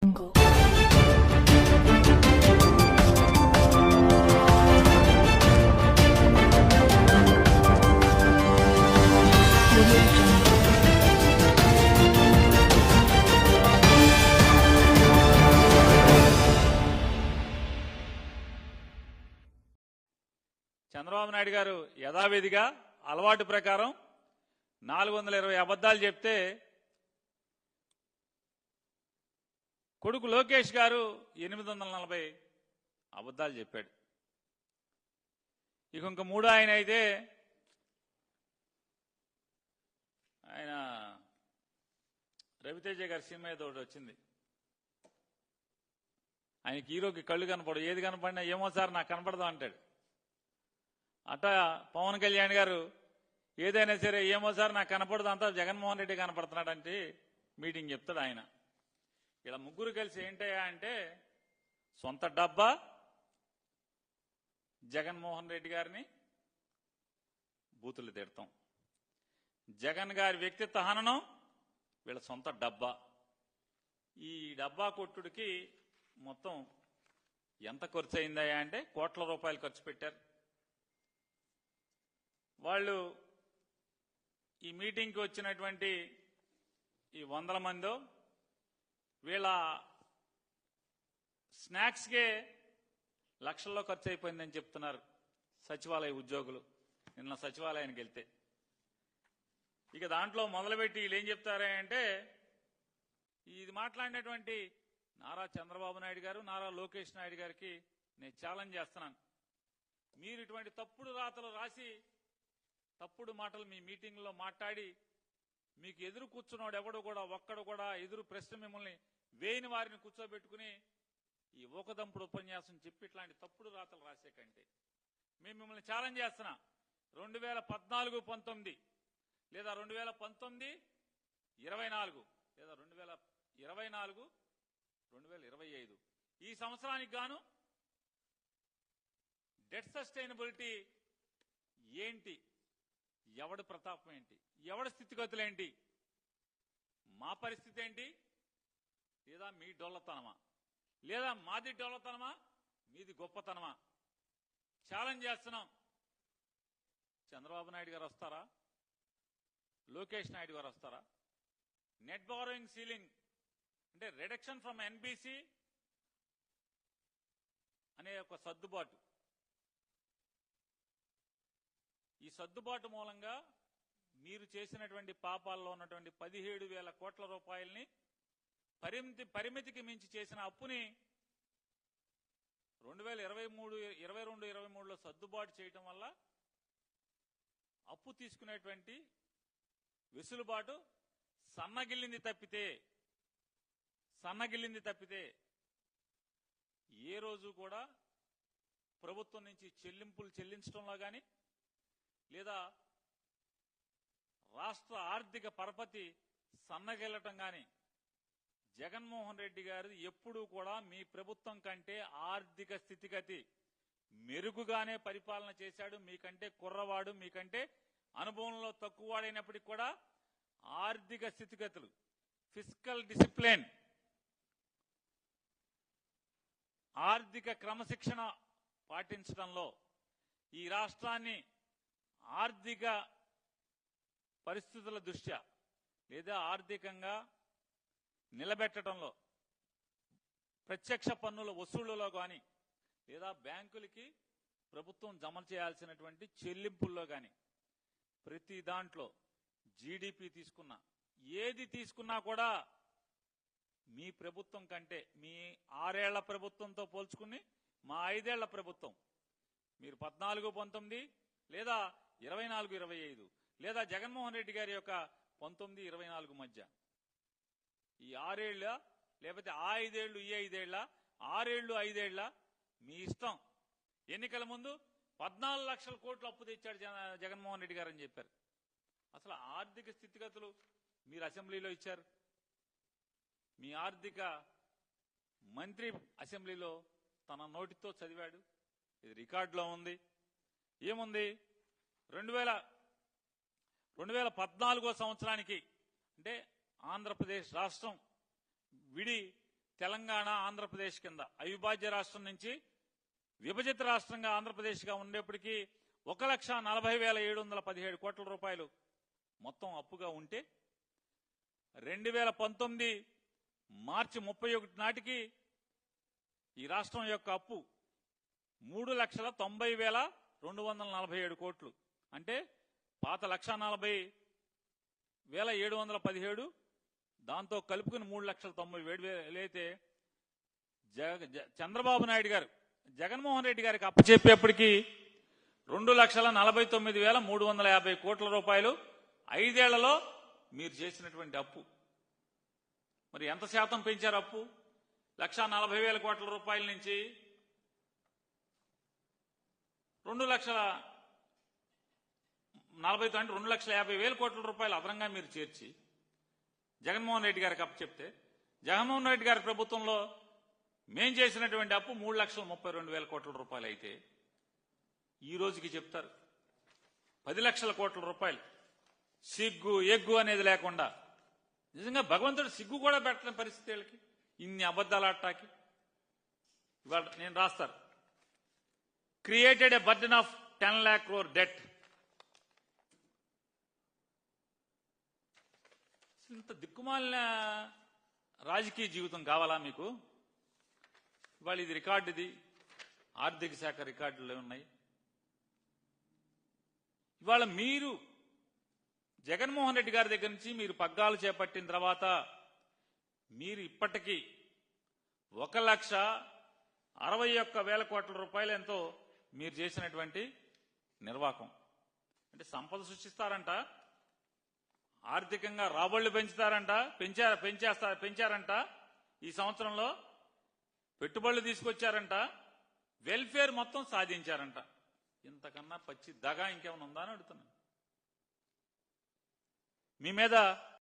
చంద్రబాబు నాయుడు గారు యథావిధిగా అలవాటు ప్రకారం 420 అబద్ధాలు చెప్తే కొడుకు లోకేష్ గారు 840 అబద్ధాలు చెప్పాడు. ఇంక మూడో ఆయన అయితే ఆయన రవితేజ గారి సినిమా ఏదో ఒకటి వచ్చింది. ఆయనకి హీరోకి కళ్ళు కనపడు, ఏది కనపడినా ఏమో సార్ నాకు కనపడదు అంటాడు. అట్టా పవన్ కళ్యాణ్ గారు ఏదైనా సరే ఏమో సార్ నాకు కనపడదు, అంతా జగన్మోహన్ రెడ్డి కనపడుతున్నాడంటే మీటింగ్ చెప్తాడు ఆయన. ఇలా ముగ్గురు కలిసి ఏంటయ్యా అంటే సొంత డబ్బా జగన్మోహన్ రెడ్డి గారిని బూతులు తిడతాం, జగన్ గారి వ్యక్తిత్వ హననం వీళ్ళ సొంత డబ్బా. ఈ డబ్బా కొట్టుడికి మొత్తం ఎంత ఖర్చు అయిందయ్యా అంటే కోట్ల రూపాయలు ఖర్చు పెట్టారు. వాళ్ళు ఈ మీటింగ్కి వచ్చినటువంటి ఈ 100 మందో వీళ్ళ స్నాక్స్కే లక్షల్లో ఖర్చు అయిపోయిందని చెప్తున్నారు సచివాలయ ఉద్యోగులు. నిన్న సచివాలయానికి వెళ్తే ఇక దాంట్లో మొదలుపెట్టి వీళ్ళు ఏం చెప్తారా అంటే ఇది మాట్లాడినటువంటి నారా చంద్రబాబు నాయుడు గారు, నారా లోకేష్ నాయుడు గారికి నేను ఛాలెంజ్ చేస్తున్నాను. మీరు ఇటువంటి తప్పుడు రాతలు రాసి తప్పుడు మాటలు మీ మీటింగ్లో మాట్లాడి మీకు ఎదురు కూర్చున్నాడు ఎవడు కూడా ఒక్కడు కూడా ఎదురు ప్రశ్న మిమ్మల్ని వేయని వారిని కూర్చోబెట్టుకుని ఈ ఓకదంపుడు ఉపన్యాసం చెప్పి ఇట్లాంటి తప్పుడు రాతలు రాసే కంటే మేము మిమ్మల్ని ఛాలెంజ్ చేస్తున్నా. 2014-19 లేదా 2019-24 లేదా 2024-2025 ఈ సంవత్సరానికి గాను డెట్ సస్టైనబిలిటీ ఏంటి, ఎవడి ప్రతాపం ఏంటి, ఎవడి స్థితిగతులేంటి, మా పరిస్థితి ఏంటి, లేదా మీ డొల్లతనమా, లేదా మాది డొల్లతనమా, మీది గొప్పతనమా ఛాలెంజ్ చేస్తున్నాం. చంద్రబాబు నాయుడు గారు వస్తారా, లోకేష్ నాయుడు గారు వస్తారా? నెట్ బారోయింగ్ సీలింగ్ అంటే రిడక్షన్ ఫ్రమ్ ఎన్బిసి అనే ఒక సర్దుబాటు, ఈ సర్దుబాటు మూలంగా మీరు చేసినటువంటి పాపాల్లో ఉన్నటువంటి 17,000 కోట్ల రూపాయల్ని పరిమితికి మించి చేసిన అప్పుని 2022-23లో సర్దుబాటు చేయటం వల్ల అప్పు తీసుకునేటువంటి వెసులుబాటు సన్నగిల్లింది తప్పితే ఏ రోజు కూడా ప్రభుత్వం నుంచి చెల్లింపులు చెల్లించడంలో కానీ లేదా రాష్ట్ర ఆర్థిక పరపతి సన్నగిల్లటం కానీ జగన్మోహన్ రెడ్డి గారు ఎప్పుడూ కూడా మీ ప్రభుత్వం కంటే ఆర్థిక స్థితిగతి మెరుగుగానే పరిపాలన చేశాడు. మీకంటే కుర్రవాడు, మీకంటే అనుభవంలో తక్కువవాడైనప్పటికీ కూడా ఆర్థిక స్థితిగతులు, ఫిస్కల్ డిసిప్లిన్, ఆర్థిక క్రమశిక్షణ పాటించడంలో ఈ రాష్ట్రాన్ని ఆర్థిక పరిస్థితుల దృష్ట్యా లేదా ఆర్థికంగా నిలబెట్టడంలో ప్రత్యక్ష పన్నుల వసూళ్లలో కానీ లేదా బ్యాంకులకి ప్రభుత్వం జమ చేయాల్సినటువంటి చెల్లింపుల్లో కానీ ప్రతి దాంట్లో జీడిపి తీసుకున్నా ఏది తీసుకున్నా కూడా మీ ప్రభుత్వం కంటే మీ 6 ఏళ్ల ప్రభుత్వంతో పోల్చుకుని మా 5 ఏళ్ల ప్రభుత్వం మీరు 14-19 లేదా 24-25 లేదా జగన్మోహన్ రెడ్డి గారి యొక్క 19-24 మధ్య ఈ 6 ఏళ్ళ లేకపోతే ఆ 5 ఏళ్ళు ఈ 5 ఏళ్ళ 6 ఏళ్ళు 5 ఏళ్ళ మీ ఇష్టం. ఎన్నికల ముందు 14 లక్షల కోట్లు అప్పు తెచ్చాడు జగన్మోహన్ రెడ్డి గారు అని చెప్పారు. అసలు ఆర్థిక స్థితిగతులు మీరు అసెంబ్లీలో ఇచ్చారు. మీ ఆర్థిక మంత్రి అసెంబ్లీలో తన నోటితో చదివాడు, ఇది రికార్డులో ఉంది. ఏముంది? 2014 సంవత్సరానికి అంటే ఆంధ్రప్రదేశ్ రాష్ట్రం విడి తెలంగాణ ఆంధ్రప్రదేశ్ కింద అవిభాజ్య రాష్ట్రం నుంచి విభజిత రాష్ట్రంగా ఆంధ్రప్రదేశ్గా ఉండేప్పటికీ 1,40,717 కోట్ల రూపాయలు మొత్తం అప్పుగా ఉంటే 2019 మార్చి 31 నాటికి ఈ రాష్ట్రం యొక్క అప్పు 3,90,247 కోట్లు. అంటే పాత 1,40,717 దాంతో కలుపుకుని 3,90,000 అయితే చంద్రబాబు నాయుడు గారు జగన్మోహన్ రెడ్డి గారికి అప్పచెప్పేప్పటికీ 2,49,350 కోట్ల రూపాయలు 5 ఏళ్లలో మీరు చేసినటువంటి అప్పు. మరి ఎంత శాతం పెంచారు అప్పు? 1,40,000 కోట్ల రూపాయల నుంచి 2,50,000 కోట్ల రూపాయలు అదనంగా మీరు చేర్చి జగన్మోహన్ రెడ్డి గారికి అప్పచెప్తే జగన్మోహన్ రెడ్డి గారి ప్రభుత్వంలో మేం చేసినటువంటి అప్పు 3,32,000 కోట్ల రూపాయలు అయితే ఈ రోజుకి చెప్తారు 10 లక్షల కోట్ల రూపాయలు. సిగ్గు ఎగ్గు అనేది లేకుండా నిజంగా భగవంతుడు సిగ్గు కూడా పెట్టలేని పరిస్థితి వీళ్ళకి, ఇన్ని అబద్ధాలు ఆడటానికి. ఇవాళ నేను రాస్తారు, created a burden of 10 lakh crore debt. ఇంత దిక్కుమాలిన రాజకీయ జీవితం కావాలా మీకు? ఇవాళ ఇది రికార్డు, ఇది ఆర్థిక శాఖ రికార్డులు ఉన్నాయి. ఇవాళ మీరు జగన్మోహన్ రెడ్డి గారి దగ్గర నుంచి మీరు పగ్గాలు చేపట్టిన తర్వాత మీరు ఇప్పటికీ 1,61,000 కోట్ల రూపాయలు ఎంతో మీరు చేసినటువంటి నిర్వాకం. అంటే సంపద సృష్టిస్తారంట, ఆర్థికంగా రాబడులు పెంచుతారంట, పెంచారంట, ఈ సంవత్సరంలో పెట్టుబడులు తీసుకొచ్చారంట, వెల్ఫేర్ మొత్తం సాధించారంట. ఇంతకన్నా పచ్చి దగా ఇంకేమైనా ఉందా అని అడుగుతున్నాను. మీ మీద